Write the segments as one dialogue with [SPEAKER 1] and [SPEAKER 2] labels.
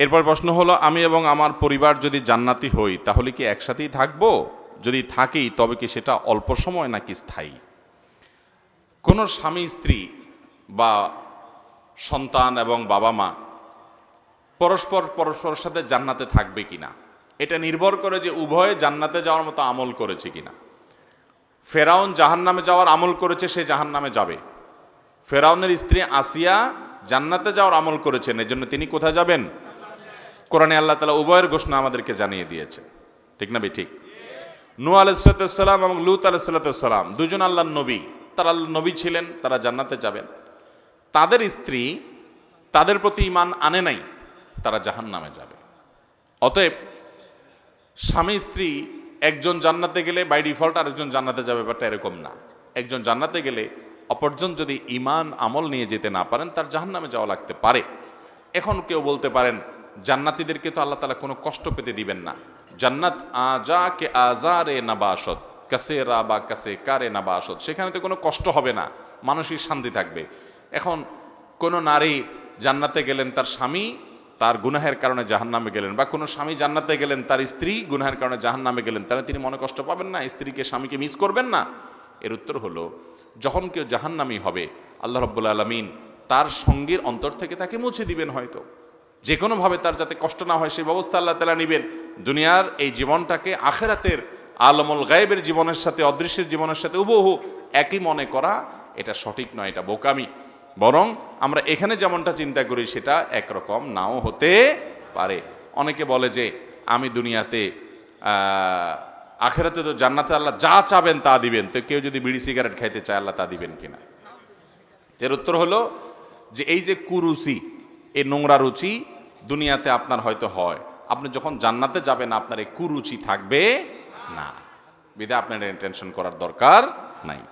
[SPEAKER 1] এরপর প্রশ্ন হলো, আমি এবং আমার পরিবার যদি জান্নাতি হই তাহলে কি একসাথেই থাকবো? যদি থাকি তবে কি সেটা অল্প সময় নাকি স্থায়ী? কোনো স্বামী স্ত্রী বা সন্তান এবং বাবা মা পরস্পরের সাথে জান্নাতে থাকবে কিনা এটা নির্ভর করে যে উভয়ে জান্নাতে যাওয়ার মতো আমল করেছে কিনা। ফেরাউন জাহান্নামে যাওয়ার আমল করেছে, সে জাহান্নামে যাবে। ফেরাউনের স্ত্রী আসিয়া জান্নাতে যাওয়ার আমল করেছেন, এজন্য তিনি কোথায় যাবেন? কোরআনে আল্লাহ তাআলা উভয়ের ঘোষণা আমাদেরকে জানিয়ে দিয়েছে, ঠিক না? ঠিক। নূহ আলাইহিস সালাম এবং লূত আলাইহিস সালাম দুজন আল্লাহর নবী, তারা আল্লাহর নবী ছিলেন, তারা জান্নাতে যাবেন। তাদের স্ত্রী তাদের প্রতি ঈমান আনে নাই, তারা জাহান্নামে যাবে। অতএব স্বামী স্ত্রী একজন জান্নাতে গেলে বাই ডিফল্ট আরেকজন জান্নাতে যাবে, ব্যাপারটা এরকম না। একজন জান্নাতে গেলে অপরজন যদি ঈমান আমল নিয়ে যেতে না পারেন তার জাহান্নামে যাওয়া লাগতে পারে। এখন কেউ বলতে পারেন, জান্নাতীদেরকে তো আল্লাহ তাআলা কোনো কষ্ট পেতে দিবেন না। জান্নাত আজা কে আজারে নাবাসত কাসে রা বা কাসে কারে নাবাসত, সেখানে তো কোনো কষ্ট হবে না, মানসিক শান্তি থাকবে। এখন কোনো নারী জান্নাতে গেলেন, তার স্বামী তার গুনাহের কারণে জাহান্নামে গেলেন, বা কোনো স্বামী জান্নাতে গেলেন, তার স্ত্রী গুনাহের কারণে জাহান্নামে গেলেন, তাহলে তিনি মনে কষ্ট পাবেন না? স্ত্রীকে স্বামীকে মিস করবেন না? এর উত্তর হলো, যখন কেউ জাহান্নামী হবে আল্লাহ রাব্বুল আলামিন তার সঙ্গীর অন্তর থেকে তাকে মুছে দিবেন। হয়তো যে কোনোভাবে তার যাতে কষ্ট না হয় সেই ব্যবস্থা আল্লাহ তাআলা নেবেন। দুনিয়ার এই জীবনটাকে আখিরাতের আলমুল গায়েবের জীবনের সাথে, অদৃশ্যের জীবনের সাথে হুবহু একই মনে করা এটা সঠিক নয়, এটা বোকামি। বরং আমরা এখানে যেমনটা চিন্তা করি সেটা একরকম নাও হতে পারে। অনেকে বলে যে আমি দুনিয়াতে আখিরাতে তো জান্নাতে আল্লাহ যা চাবেন তা দিবেন, তো কেউ যদি বিড়ি সিগারেট খাইতে চায় আল্লাহ তা দিবেন কিনা? এর উত্তর হলো যে এই যে কুরুচি, এই নোংরা রুচি দুনিয়াতে আপনার হয়তো হয়, আপনি যখন জান্নাতে যাবেন আপনার এই কুরুচি থাকবে না, বিধায় আপনার টেনশন করার দরকার নাই।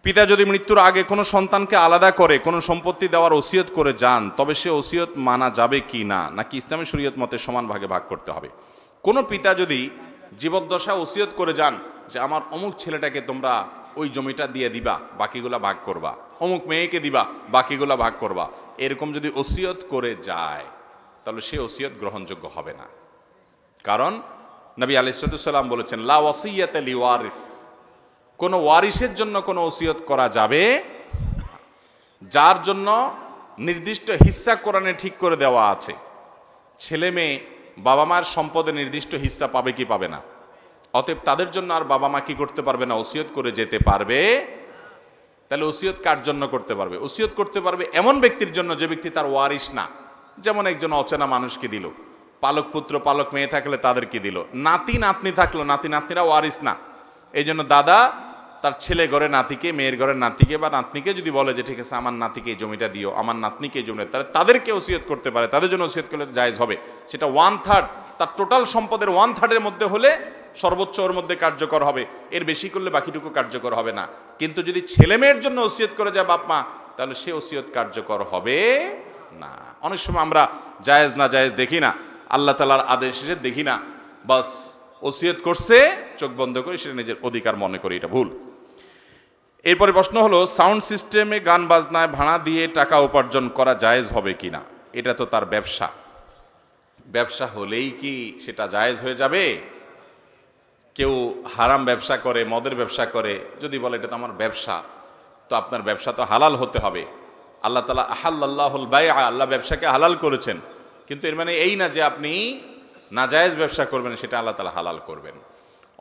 [SPEAKER 1] পিতা যদি মৃত্যুর আগে কোনো সন্তানকে আলাদা করে কোনো সম্পত্তি দেওয়ার ওসিয়ত করে যান, তবে সে ওসিয়ত মানা যাবে কি না, নাকি ইসলামী শরীয়ত মতে সমান ভাগে ভাগ করতে হবে? কোনো পিতা যদি জীবদ্দশা ওসিয়ত করে যান যে আমার অমুক ছেলেটাকে তোমরা ওই জমিটা দিয়ে দিবা, বাকিগুলা ভাগ করবা, অমুক মেয়েকে দিবা, বাকিগুলা ভাগ করবা, এরকম যদি ওসিয়ত করে যায় তাহলে সে ওসিয়ত গ্রহণযোগ্য হবে না। কারণ নবী আলাইহিস সালাম বলেছেন, লা ওয়াসিয়াতা লিওয়ারিস, কোনো ওয়ারিসের জন্য কোনো ওসিয়ত করা যাবে যার জন্য নির্দিষ্ট হিস্সা কোরআনে ঠিক করে দেওয়া আছে। ছেলে মেয়ে বাবা মার সম্পদে নির্দিষ্ট হিস্সা পাবে কি পাবে না? অতএব তাদের জন্য আর বাবা মা কি করতে পারবে না? ওসিয়ত করে যেতে পারবে। তাহলে ওসিয়ত কার জন্য করতে পারবে? ওসিয়ত করতে পারবে এমন ব্যক্তির জন্য যে ব্যক্তি তার ওয়ারিস না। যেমন একজন অচেনা মানুষকে দিল, পালক পুত্র পালক মেয়ে থাকলে তাদেরকে দিল, নাতি নাতনি থাকলো, নাতি নাতনিরা ওয়ারিস না। এই জন্য দাদা তার ছেলে ঘরে নাতিকে, মেয়ের ঘরের নাতিকে বা নাতনিকে যদি বলে যে ঠিক আছে আমার নাতিকে এই জমিটা দিও, আমার নাতনিকে এই জমিটা, তাহলে তাদেরকে ওসিয়ত করতে পারে, তাদের জন্য ওসিয়ত করলে জায়েজ হবে। সেটা 1/3, তার টোটাল সম্পদের 1/3 মধ্যে হলে সর্বোচ্চ ওর মধ্যে কার্যকর হবে, এর বেশি করলে বাকিটুকু কার্যকর হবে না। কিন্তু যদি ছেলে মেয়ের জন্য ওসিয়ত করে যায় বাপ মা, তাহলে সে ওসিয়ত কার্যকর হবে না। অনেক সময় আমরা জায়েজ না জায়েজ দেখি না, আল্লাহ তাআলার আদেশ দেখি না, বাস ওসিয়ত করছে চোখ বন্ধ করে সেটা নিজের অধিকার মনে করি, এটা ভুল। এরপরে প্রশ্ন হলো, সাউন্ড সিস্টেমে গান বাজনায় ভাড়া দিয়ে টাকা উপার্জন করা জায়েজ হবে কিনা? এটা তো তার ব্যবসা, ব্যবসা হলেই কি সেটা জায়েজ হয়ে যাবে? কেউ হারাম ব্যবসা করে, মদের ব্যবসা করে, যদি বলে এটা তো আমার ব্যবসা, তো আপনার ব্যবসা তো হালাল হতে হবে। আল্লাহ তাআলা আহাল্লাল্লাহুল বাইআ, আল্লাহ ব্যবসাকে হালাল করেছেন, কিন্তু এর মানে এই না যে আপনি নাজায়েজ ব্যবসা করবেন, সেটা আল্লাহ তাআলা হালাল করবেন।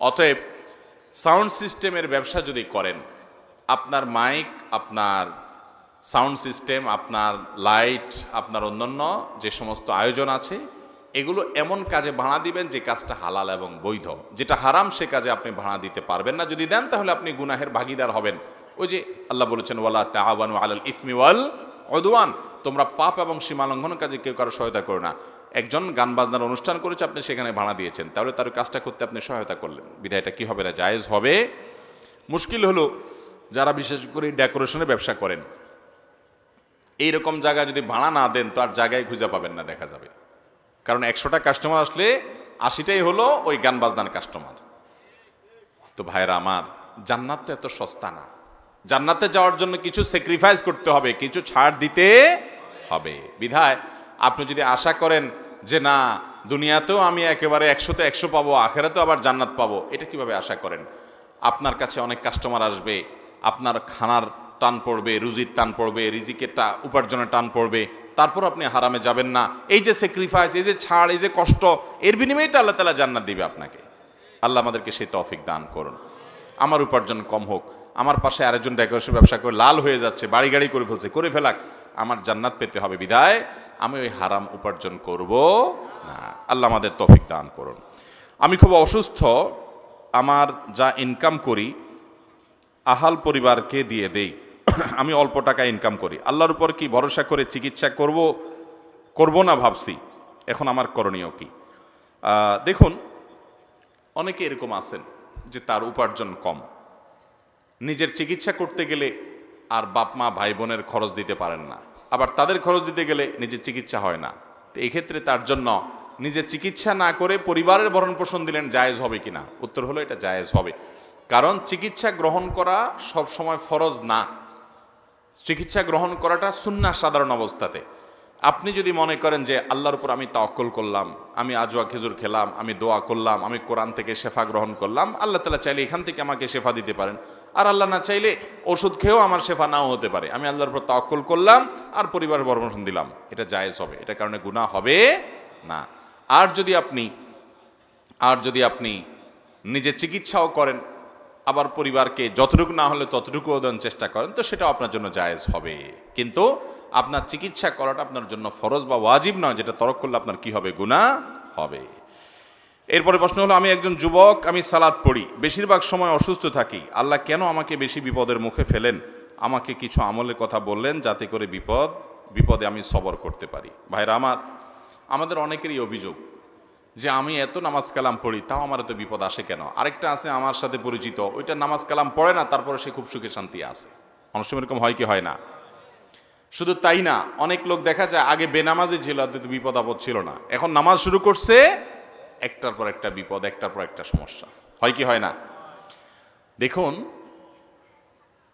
[SPEAKER 1] অতএব সাউন্ড সিস্টেমের ব্যবসা যদি করেন, আপনার মাইক, আপনার সাউন্ড সিস্টেম, আপনার লাইট, আপনার অন্যান্য যে সমস্ত আয়োজন আছে, এগুলো এমন কাজে ভাড়া দিবেন যে কাজটা হালাল এবং বৈধ। যেটা হারাম সে কাজে আপনি ভাড়া দিতে পারবেন না। যদি দেন তাহলে আপনি গুনাহের ভাগীদার হবেন। ওই যে আল্লাহ বলেছেন, ওয়ালা তাআওয়ানু আলাল ইসমি ওয়াল উদওয়ান, তোমরা পাপ এবং সীমালঙ্ঘন কাজে কেউ কারো সহায়তা করো না। একজন গান বাজনার অনুষ্ঠান করেছে, আপনি সেখানে ভাড়া দিয়েছেন, তাহলে তার কাজটা করতে আপনি সহায়তা করলেন, বিধায় এটা কি হবে না? জায়েজ হবে। মুশকিল হলো যারা বিশেষ করে ডেকোরেশনের ব্যবসা করেন, এইরকম জায়গায় যদি ভাড়া না দেন তো আর জায়গায় খুঁজে পাবেন না, দেখা যাবে। কারণ 100টা কাস্টমার আসলে 80টাই হলো ওই গান বাজনার কাস্টমার। তো ভাইরা আমার, জান্নাত তো এত সস্তা না। জান্নাতে যাওয়ার জন্য কিছু স্যাক্রিফাইস করতে হবে, কিছু ছাড় দিতে হবে। বিধায় আপনি যদি আশা করেন যে না দুনিয়াতেও আমি একেবারে 100-তে 100 পাবো, আখেরাতেও আবার জান্নাত পাবো, এটা কিভাবে আশা করেন? আপনার কাছে অনেক কাস্টমার আসবে, আপনার খানার টান পড়বে, রুজির টান পড়বে, রিজিকের উপার্জনের টান পড়বে, তারপর আপনি হারামে যাবেন না। এই যে স্যাক্রিফাইস, এই যে ছাড়, এই যে কষ্ট, এর বিনিময়ে তো আল্লাহ তাআলা জান্নাত দিবে আপনাকে। আল্লাহ আমাদেরকে সেই তৌফিক দান করুন। আমার উপার্জন কম হোক, আমার পাশে আরেকজন ডেকোরেশন ব্যবসা করে লাল হয়ে যাচ্ছে, বাড়ি গাড়ি করে ফেলছে, করে ফেলাক, আমার জান্নাত পেতে হবে বিধায় আমি ওই হারাম উপার্জন করব না। আল্লাহ আমাদের তৌফিক দান করুন। আমি খুব অসুস্থ, আমার যা ইনকাম করি আহাল পরিবারকে দিয়ে দেই। আমি অল্প টাকা ইনকাম করি, আল্লাহর উপর কি ভরসা করে চিকিৎসা করব না ভাবছি, এখন আমার করণীয় কি? দেখুন, অনেকে এরকম আছেন যে তার উপার্জন কম, নিজের চিকিৎসা করতে গেলে আর বাপ মা ভাই বোনের খরচ দিতে পারেন না, আবার তাদের খরচ দিতে গেলে নিজের চিকিৎসা হয় না। তো এক্ষেত্রে তার জন্য নিজের চিকিৎসা না করে পরিবারের ভরণ পোষণ দিলেন জায়েজ হবে কিনা? উত্তর হলো এটা জায়েজ হবে। কারণ চিকিৎসা গ্রহণ করা সব সময় ফরজ না, চিকিৎসা গ্রহণ করাটা সুন্নাহ সাধারণ অবস্থাতে। আপনি যদি মনে করেন যে আল্লাহর উপর আমি তাওয়াক্কুল করলাম, আমি আজওয়া খেজুর খেলাম, আমি দোয়া করলাম, আমি কোরআন থেকে শেফা গ্রহণ করলাম, আল্লাহ তাআলা চাইলে এখান থেকে আমাকে শেফা দিতে পারেন, আর আল্লাহ না চাইলে ওষুধ খেয়েও আমার শেফা নাও হতে পারে, আমি আল্লাহর উপর তাওয়াক্কুল করলাম আর পরিবারের ভরণ দিলাম, এটা জায়েজ হবে, এটা কারণে গুনাহ হবে না। আর যদি আপনি নিজে চিকিৎসাও করেন, আবার পরিবারকে যতটুকু না হলে ততটুকু দেওয়ার চেষ্টা করেন, তো সেটাও আপনার জন্য জায়েজ হবে। কিন্তু আপনার চিকিৎসা করাটা আপনার জন্য ফরজ বা ওয়াজিব নয়, যেটা তরক করলে আপনার কি হবে? গুনাহ হবে। এরপরে প্রশ্ন হলো, আমি একজন যুবক, আমি সালাত পড়ি, বেশিরভাগ সময় অসুস্থ থাকি, আল্লাহ কেন আমাকে বেশি বিপদের মুখে ফেলেন? আমাকে কিছু আমলের কথা বললেন যাতে করে বিপদে আমি সবর করতে পারি। ভাইরা আমাদের অনেকেরই অভিযোগ যে আমি এত নামাজ কালাম পড়ি, তাও আমার এত বিপদ আসে কেন? আরেকটা আছে আমার সাথে পরিচিত, ওইটা নামাজ কালাম পড়ে না, তারপরে সে খুব সুখে শান্তি আছে। অনেক সময় এরকম হয় কি হয় না? শুধু তাই না, অনেক লোক দেখা যায় আগে বেনামাজি ছিল, বিপদ আপদ ছিল না, এখন নামাজ শুরু করছে, একটার পর একটা বিপদ, একটার পর একটা সমস্যা। হয় কি হয় না? দেখুন,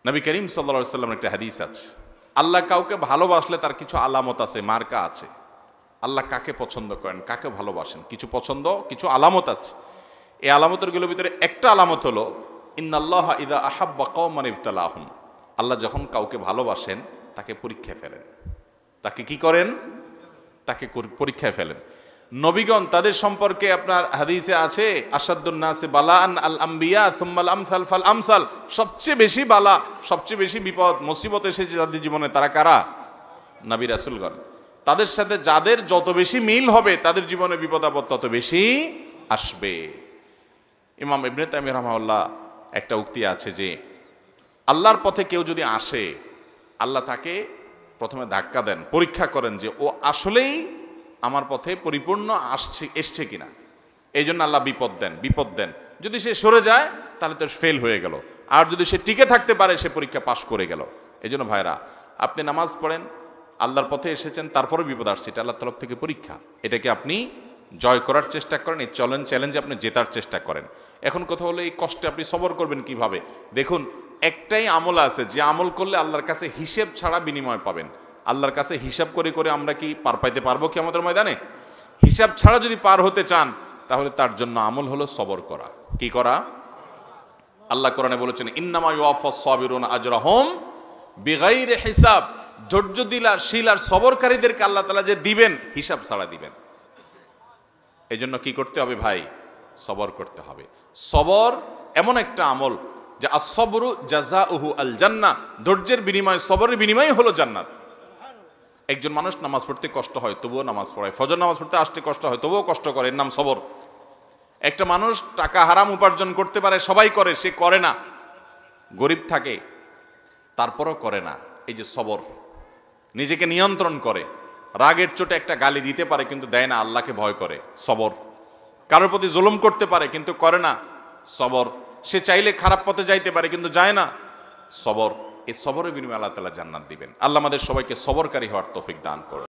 [SPEAKER 1] নবী করিম সাল্লাল্লাহু আলাইহি ওয়াসাল্লামের একটা হাদিস আছে, আল্লাহ কাউকে ভালোবাসলে তার কিছু আলামত আছে, মার্কা আছে। আল্লাহ কাকে পছন্দ করেন, কাকে ভালোবাসেন, কিছু পছন্দ, কিছু আলামত আছে। এই আলামতেরগুলোর ভিতরে একটা আলামত হলো, ইন্নাল্লাহা ইযা আহাব্বা কওমান ইবতালাহুম, আল্লাহ যখন কাউকে ভালোবাসেন তাকে পরীক্ষায় ফেলেন। তাকে কি করেন? তাকে পরীক্ষায় ফেলেন। নবীগণ তাদের সম্পর্কে আপনার হাদিসে আছে, আসাদুন নাসি বালাআন আল আম্বিয়া সুম্মাল আমসাল ফাল আমসাল, সবচেয়ে বেশি বালা, সবচেয়ে বেশি বিপদ মুসিবত এসেছে যাদের জীবনে, তারা কারা? নবী রাসূলগণ। তাদের সাথে যাদের যত বেশি মিল হবে, তাদের জীবনে বিপদ আপদ তত বেশি আসবে। ইমাম ইবনে তাইমিয়া রাহমাহুল্লাহ একটা উক্তি আছে যে আল্লাহর পথে কেউ যদি আসে, আল্লাহ তাকে প্রথমে ধাক্কা দেন, পরীক্ষা করেন যে ও আসলেই আমার পথে পরিপূর্ণ এসছে কিনা। এই জন্য আল্লাহ বিপদ দেন। যদি সে সরে যায় তাহলে তো ফেল হয়ে গেল, আর যদি সে টিকে থাকতে পারে সে পরীক্ষা পাশ করে গেল। এই জন্য ভাইরা, আপনি নামাজ পড়েন, আল্লাহর পথে এসেছেন, তারপরে বিপদ আসছে, এটা আল্লাহ তরফ থেকে পরীক্ষা, এটাকে আপনি জয় করার চেষ্টা করেন, এই চ্যালেঞ্জে আপনি জেতার চেষ্টা করেন। এখন কথা হলো, এই কষ্টে আপনি সবর করবেন কিভাবে? দেখুন, একটাই আমল আছে যে আমল করলে আল্লাহর কাছে হিসেব ছাড়া বিনিময় পাবেন। আল্লাহর কাছে হিসাব করে আমরা কি পার পাইতে পারবো কি আমাদের ময়দানে? হিসাব ছাড়া যদি পার হতে চান, তাহলে তার জন্য আমল হলো সবর করা। কি করা? আল্লাহ কোরআনে বলেছেন, ইন্নামা ইউওয়াফাস সাবিরুনা আজরাহুম বিগাইরি হিসাব, ধৈর্যশীল আর সবরকারীদেরকে আল্লাহ তাআলা যে দিবেন, হিসাব ছাড়া দিবেন। এই জন্য কি করতে হবে ভাই? সবর করতে হবে। সবর এমন একটা আমল যে আস-সবরু জাযাউহু আল জান্নাহ, ধৈর্যের বিনিময়, সবরের বিনিময় হলো জান্নাত। একজন মানুষ নামাজ পড়তে কষ্ট হয় তবুও নামাজ পড়ে, ফজর নামাজ পড়তে আসতে কষ্ট হয় তবুও কষ্ট করে, এর নাম সবর। একটা মানুষ টাকা হারাম উপার্জন করতে পারে, সবাই করে, সে করে না, গরিব থাকে তারপরও করে না, এই যে সবর। নিজেকে নিয়ন্ত্রণ করে, রাগের চোটে একটা গালি দিতে পারে কিন্তু দেয় না, আল্লাহকে ভয় করে, সবর। কারোর প্রতি জুলুম করতে পারে কিন্তু করে না, সবর। সে চাইলে খারাপ পথে যাইতে পারে কিন্তু যায় না, সবর। এই সবরের বিনিময়ে আল্লাহ তাআলা জান্নাত দিবেন। আল্লাহ আমাদের সবাইকে সবরকারী হওয়ার তৌফিক দান করুন।